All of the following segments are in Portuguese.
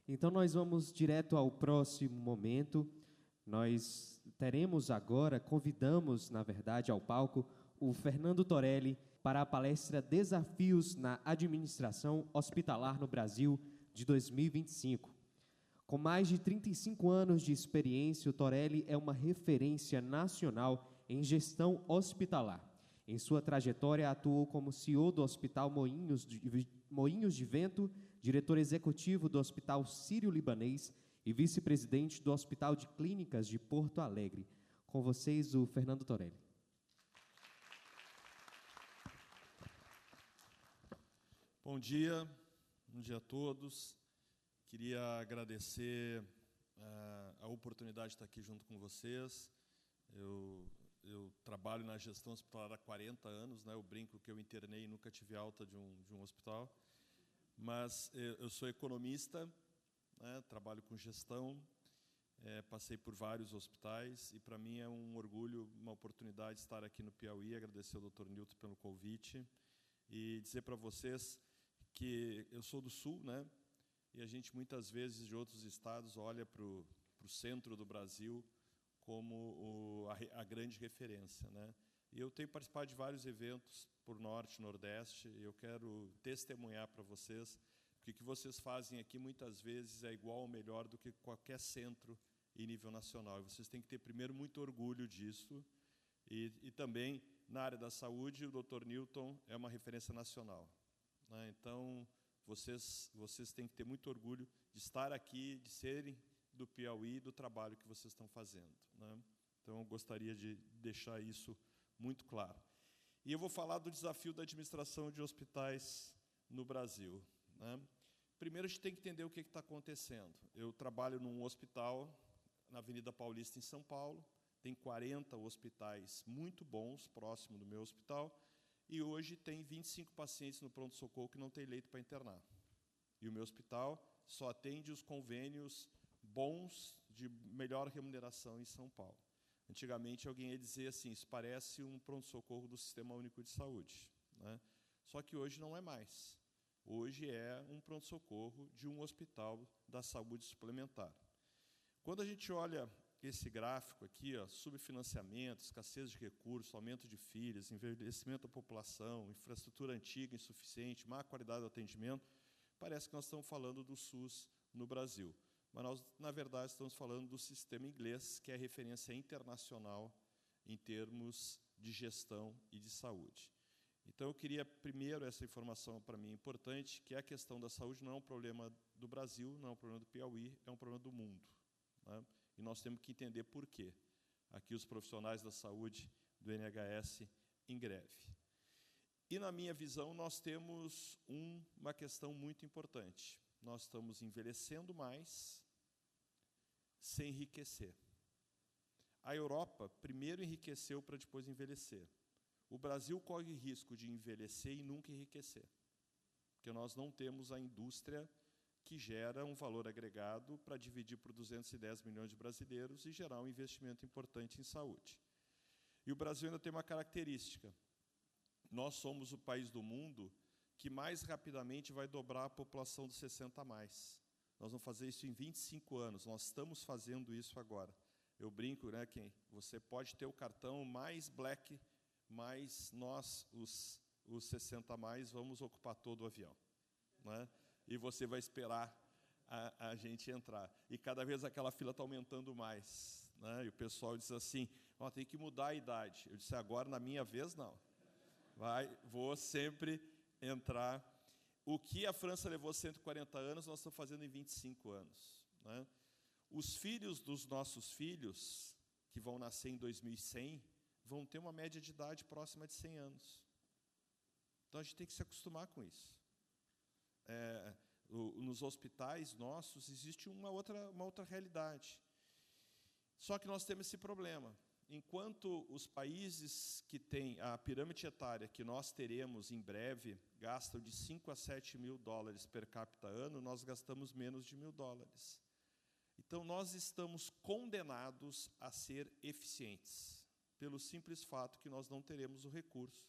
Então, nós vamos direto ao próximo momento. Nós teremos agora, convidamos, na verdade, ao palco, o Fernando Torelli para a palestra Desafios na Administração Hospitalar no Brasil de 2025. Com mais de 35 anos de experiência, o Torelli é uma referência nacional em gestão hospitalar. Em sua trajetória, atuou como CEO do Hospital Moinhos de Vento, diretor executivo do Hospital Sírio-Libanês e vice-presidente do Hospital de Clínicas de Porto Alegre. Com vocês, o Fernando Torelli. Bom dia a todos. Queria agradecer a oportunidade de estar aqui junto com vocês. Eu trabalho na gestão hospitalar há 40 anos, né? Eu brinco que eu internei e nunca tive alta de um hospital. Mas eu sou economista, né? Trabalho com gestão, passei por vários hospitais e, para mim, é um orgulho, uma oportunidade de estar aqui no Piauí, agradecer ao Dr. Newton pelo convite e dizer para vocês que eu sou do Sul, né? E a gente, muitas vezes, de outros estados, olha para o centro do Brasil como a grande referência, né? E eu tenho participado de vários eventos por Norte, Nordeste, e eu quero testemunhar para vocês que o que vocês fazem aqui, muitas vezes, é igual ou melhor do que qualquer centro em nível nacional. E vocês têm que ter, primeiro, muito orgulho disso, e também, na área da saúde, o Dr. Newton é uma referência nacional, né? Então, vocês têm que ter muito orgulho de estar aqui, de serem do Piauí, do trabalho que vocês estão fazendo, né? Então, eu gostaria de deixar isso muito claro. E eu vou falar do desafio da administração de hospitais no Brasil, né? Primeiro, a gente tem que entender o que está acontecendo. Eu trabalho num hospital na Avenida Paulista, em São Paulo. Tem 40 hospitais muito bons, próximo do meu hospital, e hoje tem 25 pacientes no pronto-socorro que não tem leito para internar. E o meu hospital só atende os convênios bons, de melhor remuneração em São Paulo. Antigamente, alguém ia dizer assim, isso parece um pronto-socorro do Sistema Único de Saúde, né? Só que hoje não é mais. Hoje é um pronto-socorro de um hospital da saúde suplementar. Quando a gente olha esse gráfico aqui, ó, subfinanciamento, escassez de recursos, aumento de filhos, envelhecimento da população, infraestrutura antiga, insuficiente, má qualidade do atendimento, parece que nós estamos falando do SUS no Brasil. Mas nós, na verdade, estamos falando do sistema inglês, que é a referência internacional em termos de gestão e de saúde. Então, eu queria, primeiro, essa informação para mim é importante, que a questão da saúde não é um problema do Brasil, não é um problema do Piauí, é um problema do mundo, né? E nós temos que entender por quê. Aqui, os profissionais da saúde do NHS em greve. E, na minha visão, nós temos uma questão muito importante. Nós estamos envelhecendo mais sem enriquecer. A Europa primeiro enriqueceu para depois envelhecer. O Brasil corre risco de envelhecer e nunca enriquecer, porque nós não temos a indústria que gera um valor agregado para dividir por 210 milhões de brasileiros e gerar um investimento importante em saúde. E o Brasil ainda tem uma característica. Nós somos o país do mundo que mais rapidamente vai dobrar a população dos 60 a mais. Nós vamos fazer isso em 25 anos, nós estamos fazendo isso agora. Eu brinco, né, que você pode ter o cartão mais black, mas nós, os 60 a mais, vamos ocupar todo o avião, né? E você vai esperar a gente entrar. E cada vez aquela fila está aumentando mais, né? E o pessoal diz assim, oh, tem que mudar a idade. Eu disse, agora, na minha vez, não. Vou sempre entrar. O que a França levou 140 anos, nós estamos fazendo em 25 anos, né? Os filhos dos nossos filhos, que vão nascer em 2100, vão ter uma média de idade próxima de 100 anos. Então, a gente tem que se acostumar com isso. Nos hospitais nossos, existe uma outra realidade. Só que nós temos esse problema. Enquanto os países que têm a pirâmide etária que nós teremos em breve gastam de 5 a 7 mil dólares per capita ano, nós gastamos menos de $1.000. Então, nós estamos condenados a ser eficientes, pelo simples fato que nós não teremos o recurso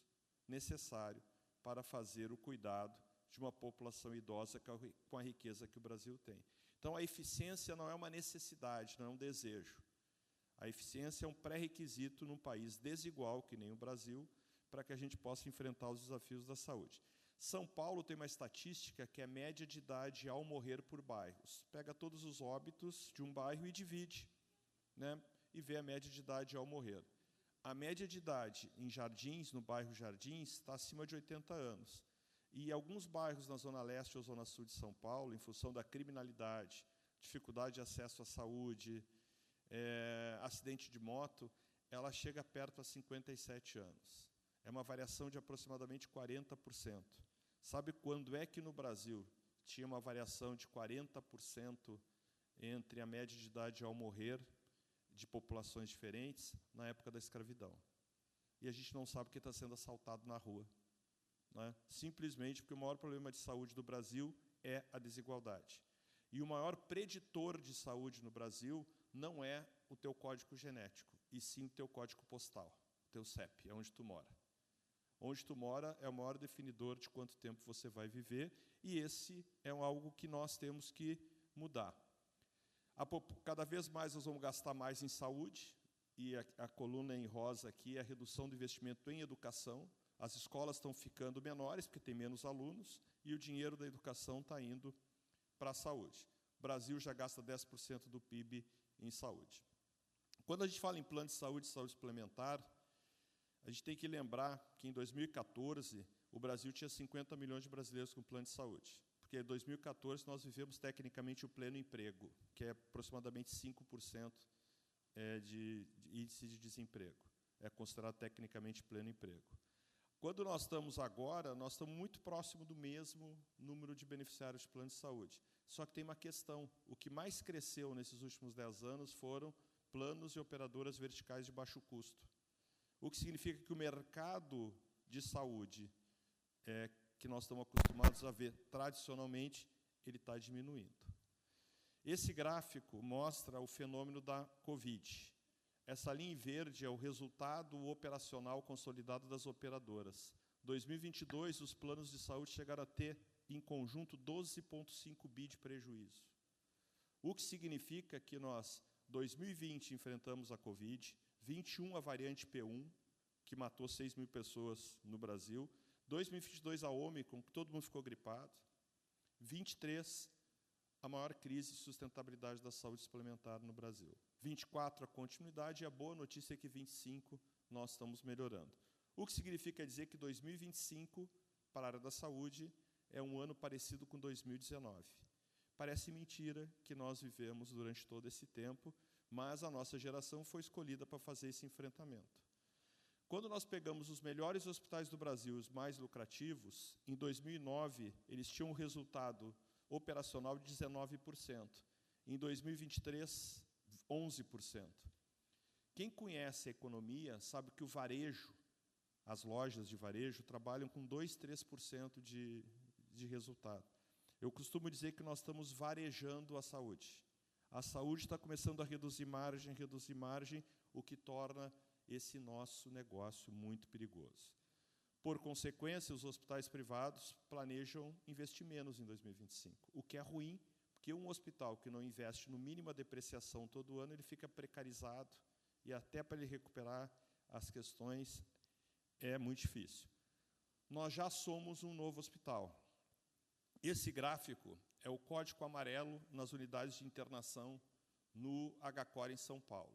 necessário para fazer o cuidado de uma população idosa com a riqueza que o Brasil tem. Então, a eficiência não é uma necessidade, não é um desejo. A eficiência é um pré-requisito num país desigual, que nem o Brasil, para que a gente possa enfrentar os desafios da saúde. São Paulo tem uma estatística que é a média de idade ao morrer por bairros. Pega todos os óbitos de um bairro e divide, né, e vê a média de idade ao morrer. A média de idade em Jardins, no bairro Jardins, está acima de 80 anos. E alguns bairros na Zona Leste ou Zona Sul de São Paulo, em função da criminalidade, dificuldade de acesso à saúde, acidente de moto, ela chega perto a 57 anos. É uma variação de aproximadamente 40%. Sabe quando é que no Brasil tinha uma variação de 40% entre a média de idade ao morrer de populações diferentes? Na época da escravidão. E a gente não sabe quem está sendo assaltado na rua, né? Simplesmente porque o maior problema de saúde do Brasil é a desigualdade. E o maior preditor de saúde no Brasil não é o teu código genético, e sim o teu código postal, o teu CEP, é onde tu mora. Onde tu mora é o maior definidor de quanto tempo você vai viver, e esse é algo que nós temos que mudar. Cada vez mais nós vamos gastar mais em saúde, e a coluna em rosa aqui é a redução do investimento em educação. As escolas estão ficando menores, porque tem menos alunos, e o dinheiro da educação está indo para a saúde. O Brasil já gasta 10% do PIB em saúde. Quando a gente fala em plano de saúde suplementar, a gente tem que lembrar que, em 2014, o Brasil tinha 50 milhões de brasileiros com plano de saúde. Porque em 2014 nós vivemos tecnicamente o pleno emprego, que é aproximadamente 5% de índice de desemprego. É considerado tecnicamente pleno emprego. Quando nós estamos agora, nós estamos muito próximo do mesmo número de beneficiários de plano de saúde. Só que tem uma questão. O que mais cresceu nesses últimos 10 anos foram planos e operadoras verticais de baixo custo. O que significa que o mercado de saúde, que nós estamos acostumados a ver tradicionalmente, ele está diminuindo. Esse gráfico mostra o fenômeno da Covid. Essa linha em verde é o resultado operacional consolidado das operadoras. Em 2022, os planos de saúde chegaram a ter, em conjunto, 12,5 bi de prejuízo. O que significa que nós, 2020, enfrentamos a Covid, 21 a variante P1, que matou 6 mil pessoas no Brasil, 2022 a Ômicron, que todo mundo ficou gripado, 23 a maior crise de sustentabilidade da saúde suplementar no Brasil. 24 a continuidade, e a boa notícia é que 25 nós estamos melhorando. O que significa dizer que 2025, para a área da saúde, é um ano parecido com 2019. Parece mentira que nós vivemos durante todo esse tempo, mas a nossa geração foi escolhida para fazer esse enfrentamento. Quando nós pegamos os melhores hospitais do Brasil, os mais lucrativos, em 2009, eles tinham um resultado operacional de 19%. Em 2023, 11%. Quem conhece a economia sabe que o varejo, as lojas de varejo, trabalham com 2, 3% de resultado. Eu costumo dizer que nós estamos varejando a saúde. A saúde está começando a reduzir margem, o que torna esse nosso negócio muito perigoso. Por consequência, os hospitais privados planejam investir menos em 2025, o que é ruim, porque um hospital que não investe no mínimo a depreciação todo ano, ele fica precarizado, e até para ele recuperar as questões é muito difícil. Nós já somos um novo hospital. Esse gráfico é o código amarelo nas unidades de internação no HCOR em São Paulo.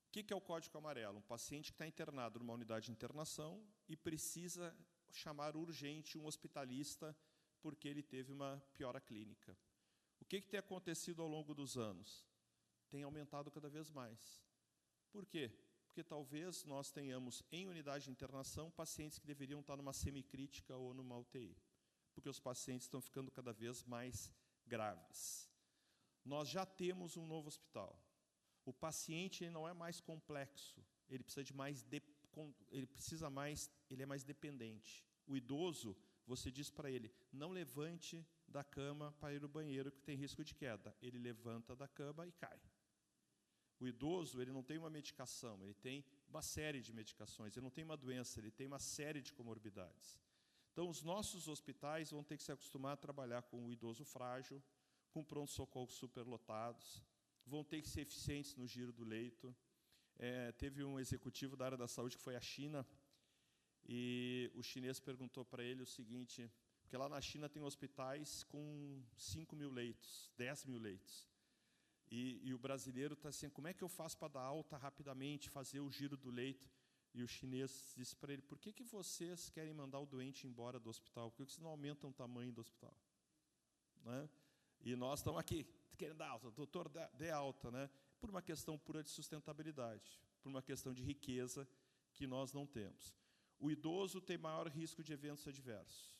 O que é o código amarelo? Um paciente que está internado numa unidade de internação e precisa chamar urgente um hospitalista porque ele teve uma piora clínica. O que tem acontecido ao longo dos anos? Tem aumentado cada vez mais. Por quê? Porque talvez nós tenhamos em unidade de internação pacientes que deveriam estar numa semicrítica ou numa UTI, porque os pacientes estão ficando cada vez mais graves. Nós já temos um novo hospital. O paciente não é mais complexo, ele precisa de mais, ele é mais dependente. O idoso, você diz para ele, não levante da cama para ir ao banheiro que tem risco de queda. Ele levanta da cama e cai. O idoso, ele não tem uma medicação, ele tem uma série de medicações, ele não tem uma doença, ele tem uma série de comorbidades. Então, os nossos hospitais vão ter que se acostumar a trabalhar com o idoso frágil, com pronto-socorro superlotados, vão ter que ser eficientes no giro do leito. Teve um executivo da área da saúde que foi à China, e o chinês perguntou para ele o seguinte, porque lá na China tem hospitais com 5 mil leitos, 10 mil leitos. E o brasileiro está assim, como é que eu faço para dar alta rapidamente, fazer o giro do leito? E o chinês disse para ele, por que vocês querem mandar o doente embora do hospital? Por que vocês não aumentam o tamanho do hospital? Né? E nós estamos aqui, querendo dar alta, doutor, dê alta, né? Por uma questão pura de sustentabilidade, por uma questão de riqueza que nós não temos. O idoso tem maior risco de eventos adversos.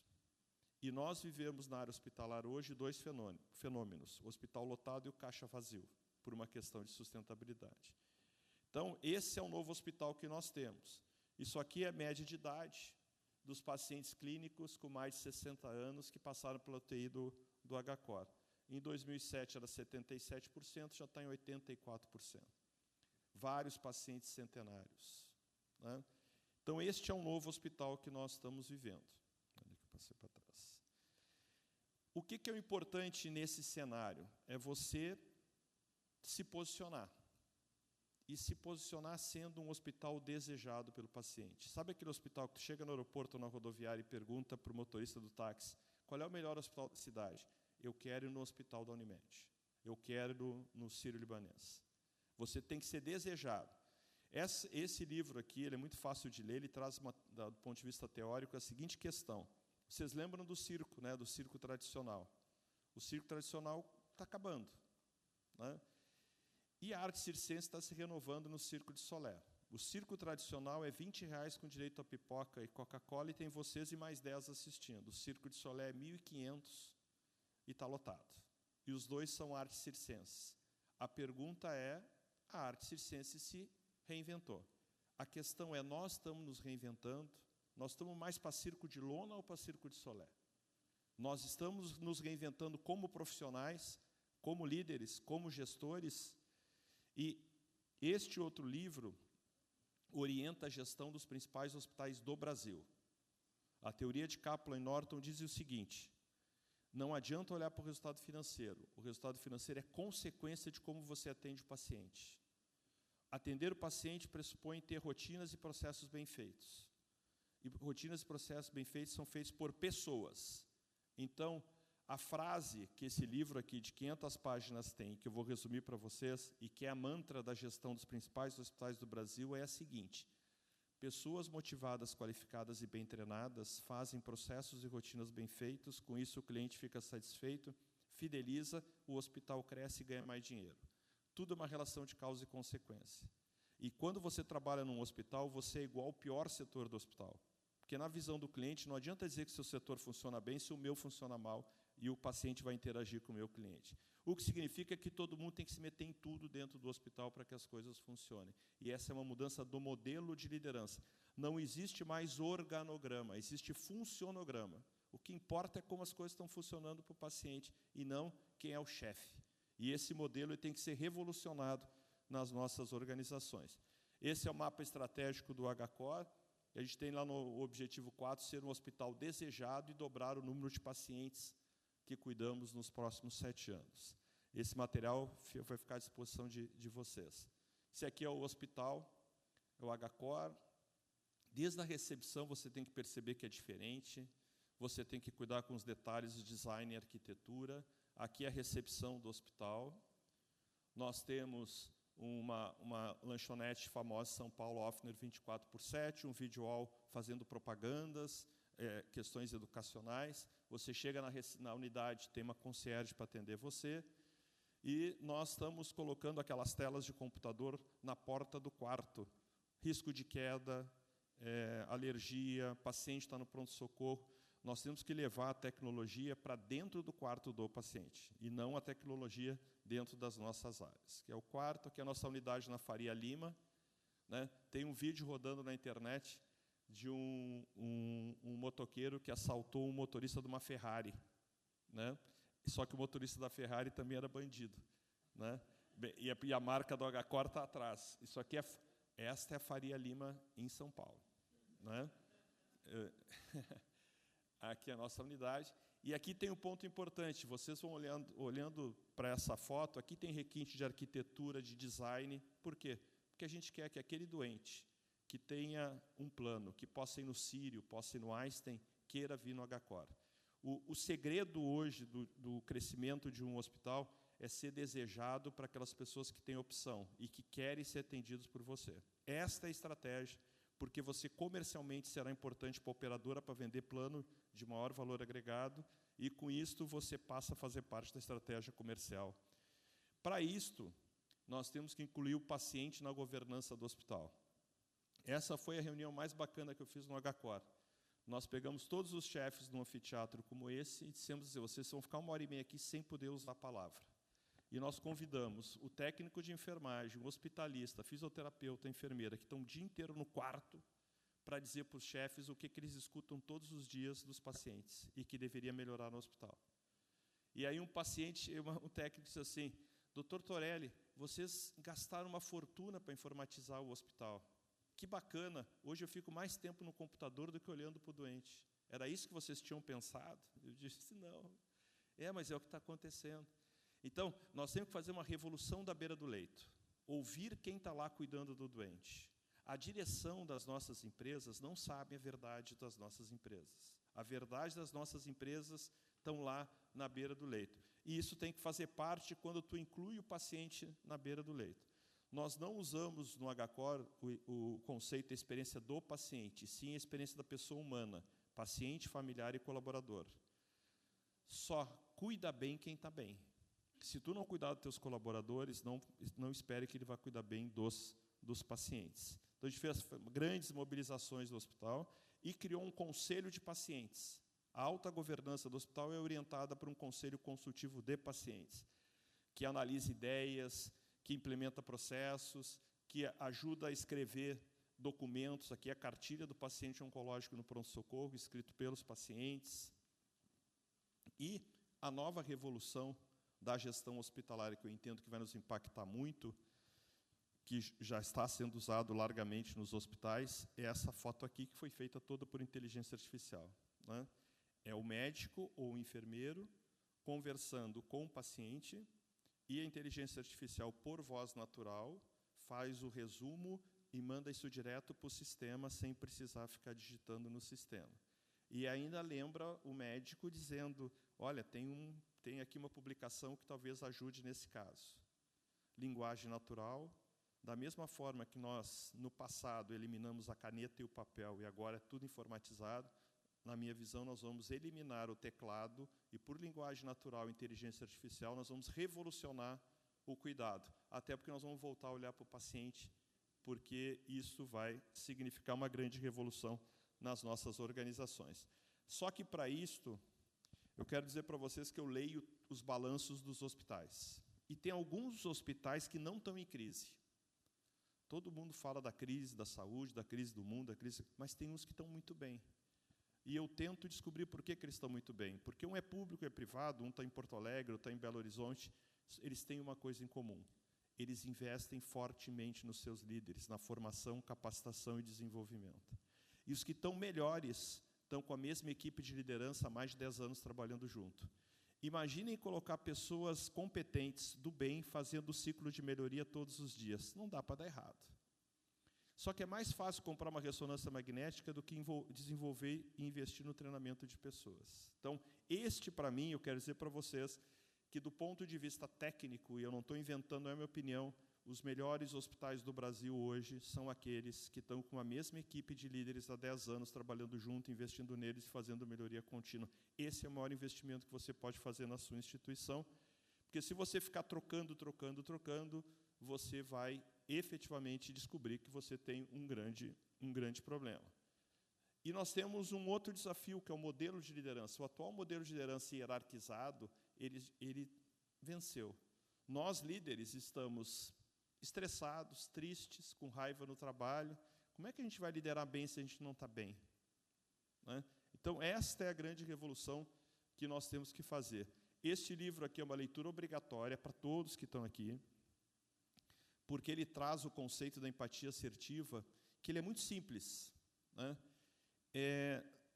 E nós vivemos na área hospitalar hoje 2 fenômenos, o hospital lotado e o caixa vazio, por uma questão de sustentabilidade. Então, esse é o novo hospital que nós temos. Isso aqui é a média de idade dos pacientes clínicos com mais de 60 anos que passaram pela UTI do HCOR. Em 2007 era 77%, já está em 84%. Vários pacientes centenários, né? Então, este é um novo hospital que nós estamos vivendo. Olha que eu passei para trás. O que é o importante nesse cenário? É você se posicionar. E se posicionar sendo um hospital desejado pelo paciente. Sabe aquele hospital que tu chega no aeroporto ou na rodoviária e pergunta para o motorista do táxi, qual é o melhor hospital da cidade? Eu quero ir no hospital da Unimed. Eu quero ir no Sírio-Libanês. Você tem que ser desejado. Esse livro aqui, ele é muito fácil de ler, ele traz, do ponto de vista teórico, a seguinte questão. Vocês lembram do circo, né, do circo tradicional? O circo tradicional está acabando, né? E a arte circense está se renovando no Circo de Solé. O circo tradicional é R$20 com direito a pipoca e Coca-Cola, e tem vocês e mais 10 assistindo. O Circo de Solé é 1.500 e está lotado. E os dois são artes circenses. A pergunta é, a arte circense se reinventou. A questão é, nós estamos nos reinventando, nós estamos mais para circo de lona ou para circo de Solé? Nós estamos nos reinventando como profissionais, como líderes, como gestores, e este outro livro orienta a gestão dos principais hospitais do Brasil. A teoria de Kaplan e Norton diz o seguinte, não adianta olhar para o resultado financeiro é consequência de como você atende o paciente. Atender o paciente pressupõe ter rotinas e processos bem feitos. E rotinas e processos bem feitos são feitos por pessoas. Então, a frase que esse livro aqui de 500 páginas tem, que eu vou resumir para vocês, e que é a mantra da gestão dos principais hospitais do Brasil, é a seguinte: pessoas motivadas, qualificadas e bem treinadas fazem processos e rotinas bem feitos, com isso o cliente fica satisfeito, fideliza, o hospital cresce e ganha mais dinheiro. Tudo é uma relação de causa e consequência. E quando você trabalha num hospital, você é igual ao pior setor do hospital. Porque na visão do cliente, não adianta dizer que seu setor funciona bem se o meu funciona mal e o paciente vai interagir com o meu cliente. O que significa que todo mundo tem que se meter em tudo dentro do hospital para que as coisas funcionem. E essa é uma mudança do modelo de liderança. Não existe mais organograma, existe funcionograma. O que importa é como as coisas estão funcionando para o paciente e não quem é o chefe. E esse modelo tem que ser revolucionado nas nossas organizações. Esse é o mapa estratégico do HCOR. A gente tem lá no objetivo 4, ser um hospital desejado e dobrar o número de pacientes que cuidamos nos próximos 7 anos. Esse material vai ficar à disposição de vocês. Esse aqui é o hospital, é o HCOR. Desde a recepção você tem que perceber que é diferente, você tem que cuidar com os detalhes de design e arquitetura. Aqui é a recepção do hospital. Nós temos uma lanchonete famosa em São Paulo, Offner 24/7, um video wall fazendo propagandas, questões educacionais. Você chega na unidade, tem uma concierge para atender você, e nós estamos colocando aquelas telas de computador na porta do quarto. Risco de queda, alergia, paciente está no pronto-socorro. Nós temos que levar a tecnologia para dentro do quarto do paciente, e não a tecnologia dentro das nossas áreas. Que é o quarto, que é a nossa unidade na Faria Lima, né? Tem um vídeo rodando na internet de um motoqueiro que assaltou um motorista de uma Ferrari, né? Só que o motorista da Ferrari também era bandido, né? E a marca do HCOR está atrás. Isso aqui esta é a Faria Lima em São Paulo, né? Aqui é a nossa unidade. E aqui tem um ponto importante, vocês vão olhando para essa foto, aqui tem requinte de arquitetura, de design. Por quê? Porque a gente quer que aquele doente que tenha um plano, que possa ir no Sírio, possa ir no Einstein, queira vir no HCOR. O segredo hoje do crescimento de um hospital é ser desejado para aquelas pessoas que têm opção e que querem ser atendidos por você. Esta é a estratégia, porque você comercialmente será importante para a operadora para vender plano de maior valor agregado, e com isto você passa a fazer parte da estratégia comercial. Para isto, nós temos que incluir o paciente na governança do hospital. Essa foi a reunião mais bacana que eu fiz no HCOR. Nós pegamos todos os chefes de um anfiteatro como esse e dissemos assim, vocês vão ficar 1h30 aqui sem poder usar a palavra. E nós convidamos o técnico de enfermagem, o hospitalista, fisioterapeuta, a enfermeira, que estão o dia inteiro no quarto, para dizer para os chefes o que eles escutam todos os dias dos pacientes e que deveria melhorar no hospital. E aí um técnico disse assim, Dr. Torelli, vocês gastaram uma fortuna para informatizar o hospital. Que bacana, hoje eu fico mais tempo no computador do que olhando para o doente. Era isso que vocês tinham pensado? Eu disse, não. Mas é o que está acontecendo. Então, nós temos que fazer uma revolução da beira do leito. Ouvir quem está lá cuidando do doente. A direção das nossas empresas não sabe a verdade das nossas empresas. A verdade das nossas empresas estão lá na beira do leito. E isso tem que fazer parte quando tu inclui o paciente na beira do leito. Nós não usamos no HCOR o conceito de experiência do paciente, sim a experiência da pessoa humana, paciente, familiar e colaborador. Só cuida bem quem está bem. Se tu não cuidar dos teus colaboradores, não espere que ele vá cuidar bem dos pacientes. Então, a gente fez grandes mobilizações no hospital e criou um conselho de pacientes. A alta governança do hospital é orientada por um conselho consultivo de pacientes, que analisa ideias, que implementa processos, que ajuda a escrever documentos. Aqui é a cartilha do paciente oncológico no pronto-socorro, escrito pelos pacientes. E a nova revolução da gestão hospitalar, que eu entendo que vai nos impactar muito, que já está sendo usado largamente nos hospitais, é essa foto aqui, que foi feita toda por inteligência artificial. Né? É o médico ou o enfermeiro conversando com o paciente, e a inteligência artificial, por voz natural, faz o resumo e manda isso direto para o sistema, sem precisar ficar digitando no sistema. E ainda lembra o médico dizendo, olha, tem aqui uma publicação que talvez ajude nesse caso. Linguagem natural, da mesma forma que nós, no passado, eliminamos a caneta e o papel, e agora é tudo informatizado, na minha visão, nós vamos eliminar o teclado e, por linguagem natural e inteligência artificial, nós vamos revolucionar o cuidado. Até porque nós vamos voltar a olhar para o paciente, porque isso vai significar uma grande revolução nas nossas organizações. Só que, para isto, eu quero dizer para vocês que eu leio os balanços dos hospitais. E tem alguns hospitais que não estão em crise. Todo mundo fala da crise da saúde, da crise do mundo, mas tem uns que estão muito bem. E eu tento descobrir por que eles estão muito bem. Porque um é público e é privado, um está em Porto Alegre, outro está em Belo Horizonte. Eles têm uma coisa em comum. Eles investem fortemente nos seus líderes, na formação, capacitação e desenvolvimento. E os que estão melhores estão com a mesma equipe de liderança há mais de 10 anos trabalhando junto. Imaginem colocar pessoas competentes, do bem, fazendo o ciclo de melhoria todos os dias. Não dá para dar errado. Só que é mais fácil comprar uma ressonância magnética do que desenvolver e investir no treinamento de pessoas. Então, para mim, eu quero dizer para vocês que, do ponto de vista técnico, e eu não estou inventando, é a minha opinião, os melhores hospitais do Brasil hoje são aqueles que estão com a mesma equipe de líderes há 10 anos, trabalhando junto, investindo neles e fazendo melhoria contínua. Esse é o maior investimento que você pode fazer na sua instituição, porque se você ficar trocando, você vai efetivamente descobrir que você tem um grande problema. E nós temos um outro desafio, que é o modelo de liderança. O atual modelo de liderança hierarquizado, ele venceu. Nós, líderes, estamos estressados, tristes, com raiva no trabalho. Como é que a gente vai liderar bem se a gente não está bem? Né? Então, esta é a grande revolução que nós temos que fazer. Este livro aqui é uma leitura obrigatória para todos que estão aqui, porque ele traz o conceito da empatia assertiva, que ele é muito simples. Né?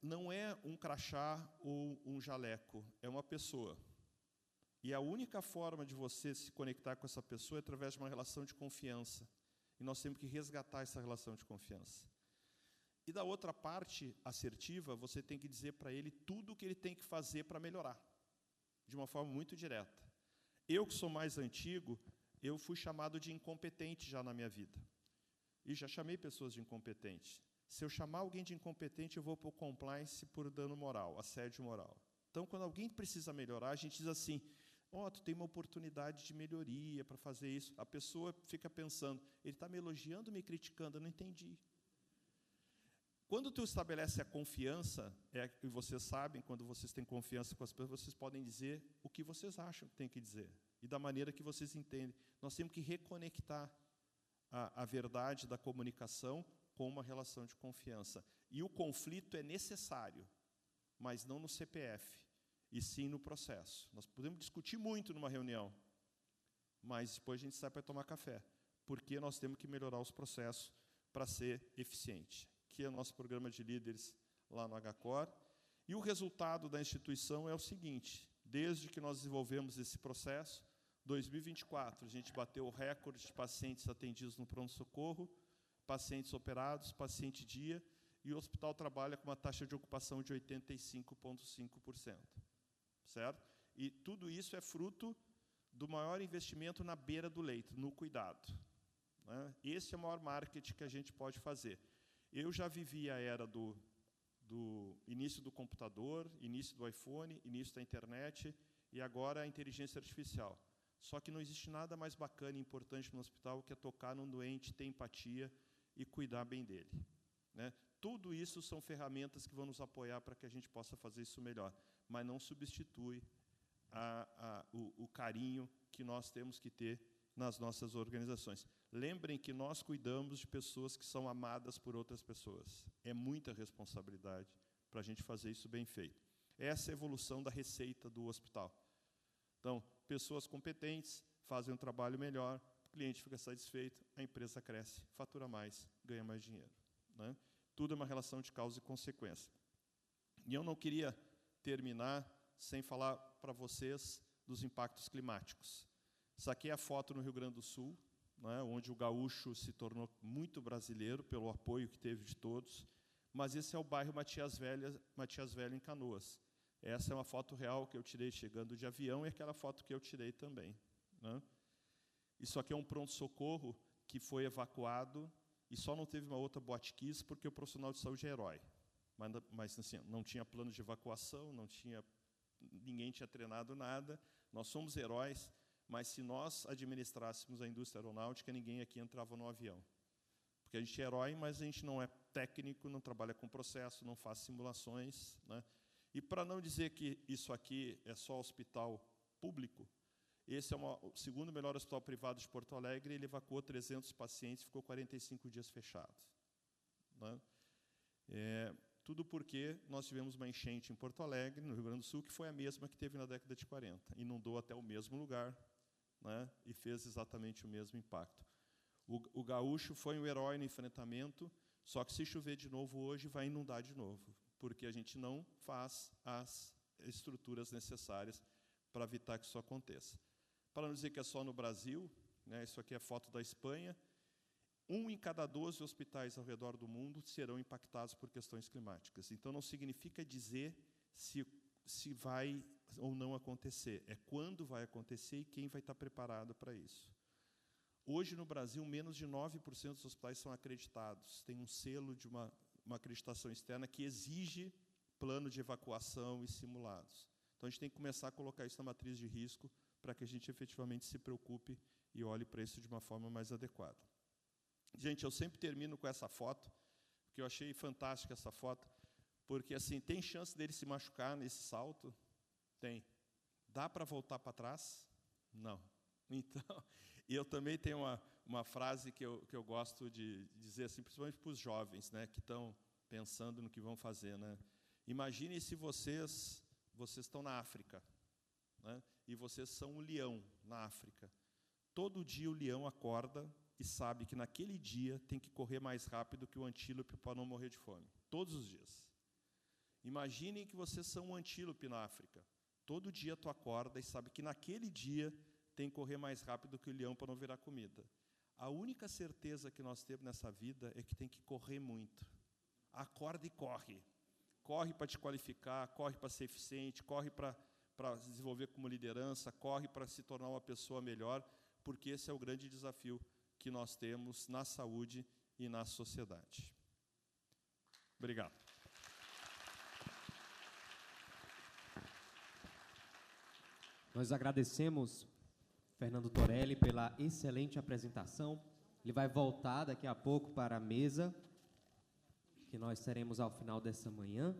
não é um crachá ou um jaleco, é uma pessoa. E a única forma de você se conectar com essa pessoa é através de uma relação de confiança. E nós temos que resgatar essa relação de confiança. E da outra parte assertiva, você tem que dizer para ele tudo o que ele tem que fazer para melhorar, de uma forma muito direta. Eu, que sou mais antigo, eu fui chamado de incompetente já na minha vida. E já chamei pessoas de incompetente. Se eu chamar alguém de incompetente, eu vou para o compliance por dano moral, assédio moral. Então, quando alguém precisa melhorar, a gente diz assim, tu tem uma oportunidade de melhoria para fazer isso. A pessoa fica pensando, ele está me elogiando ou me criticando? Eu não entendi. Quando tu estabelece a confiança, e vocês sabem, quando vocês têm confiança com as pessoas, vocês podem dizer o que vocês acham que tem que dizer. E da maneira que vocês entendem. Nós temos que reconectar a verdade da comunicação com uma relação de confiança. E o conflito é necessário, mas não no CPF, e sim no processo. Nós podemos discutir muito numa reunião, mas depois a gente sai para tomar café, porque nós temos que melhorar os processos para ser eficiente. Que é o nosso programa de líderes lá no HCOR. E o resultado da instituição é o seguinte, desde que nós desenvolvemos esse processo, 2024, a gente bateu o recorde de pacientes atendidos no pronto-socorro, pacientes operados, paciente dia, e o hospital trabalha com uma taxa de ocupação de 85,5%. Certo? E tudo isso é fruto do maior investimento na beira do leito, no cuidado. Né? Esse é o maior marketing que a gente pode fazer. Eu já vivi a era do início do computador, início do iPhone, início da internet e agora a inteligência artificial. Só que não existe nada mais bacana e importante no hospital que é tocar num doente, ter empatia e cuidar bem dele. Né? Tudo isso são ferramentas que vão nos apoiar para que a gente possa fazer isso melhor, mas não substitui o carinho que nós temos que ter nas nossas organizações. Lembrem que nós cuidamos de pessoas que são amadas por outras pessoas. É muita responsabilidade para a gente fazer isso bem feito. Essa é a evolução da receita do hospital. Então, pessoas competentes fazem um trabalho melhor, o cliente fica satisfeito, a empresa cresce, fatura mais, ganha mais dinheiro. Né? Tudo é uma relação de causa e consequência. E eu não queria terminar sem falar para vocês dos impactos climáticos. Isso aqui é a foto no Rio Grande do Sul, né, onde o gaúcho se tornou muito brasileiro pelo apoio que teve de todos, mas esse é o bairro Matias Velho, em Canoas. Essa é uma foto real que eu tirei chegando de avião e aquela foto que eu tirei também. Né? Isso aqui é um pronto-socorro que foi evacuado e só não teve uma outra boate kiss porque o profissional de saúde é herói. Mas assim, não tinha plano de evacuação, ninguém tinha treinado nada, nós somos heróis, mas se nós administrássemos a indústria aeronáutica, ninguém aqui entrava no avião. Porque a gente é herói, mas a gente não é técnico, não trabalha com processo, não faz simulações. Né? E para não dizer que isso aqui é só hospital público, esse é o segundo melhor hospital privado de Porto Alegre, ele evacuou 300 pacientes e ficou 45 dias fechado. Né? Tudo porque nós tivemos uma enchente em Porto Alegre, no Rio Grande do Sul, que foi a mesma que teve na década de 40. Inundou até o mesmo lugar, né, e fez exatamente o mesmo impacto. O gaúcho foi um herói no enfrentamento, só que se chover de novo hoje, vai inundar de novo, porque a gente não faz as estruturas necessárias para evitar que isso aconteça. Para não dizer que é só no Brasil, né, isso aqui é foto da Espanha, 1 em cada 12 hospitais ao redor do mundo serão impactados por questões climáticas. Então, não significa dizer se vai ou não acontecer. É quando vai acontecer e quem vai estar preparado para isso. Hoje, no Brasil, menos de 9% dos hospitais são acreditados. Tem um selo de uma acreditação externa que exige plano de evacuação e simulados. Então, a gente tem que começar a colocar isso na matriz de risco para que a gente efetivamente se preocupe e olhe para isso de uma forma mais adequada. Gente, eu sempre termino com essa foto, porque eu achei fantástica essa foto, porque assim, tem chance dele se machucar nesse salto? Tem. Dá para voltar para trás? Não. Então, e eu também tenho uma frase que eu gosto de dizer, assim, principalmente para os jovens, né, que estão pensando no que vão fazer. Né? Imagine se vocês estão na África, né, e vocês são um leão na África. Todo dia o leão acorda e sabe que naquele dia tem que correr mais rápido que o antílope para não morrer de fome. Todos os dias. Imaginem que vocês são um antílope na África. Todo dia tu acorda e sabe que naquele dia tem que correr mais rápido que o leão para não virar comida. A única certeza que nós temos nessa vida é que tem que correr muito. Acorda e corre. Corre para te qualificar, corre para ser eficiente, corre para se desenvolver como liderança, corre para se tornar uma pessoa melhor, porque esse é o grande desafio que nós temos na saúde e na sociedade. Obrigado. Nós agradecemos Fernando Torelli pela excelente apresentação. Ele vai voltar daqui a pouco para a mesa que nós teremos ao final dessa manhã.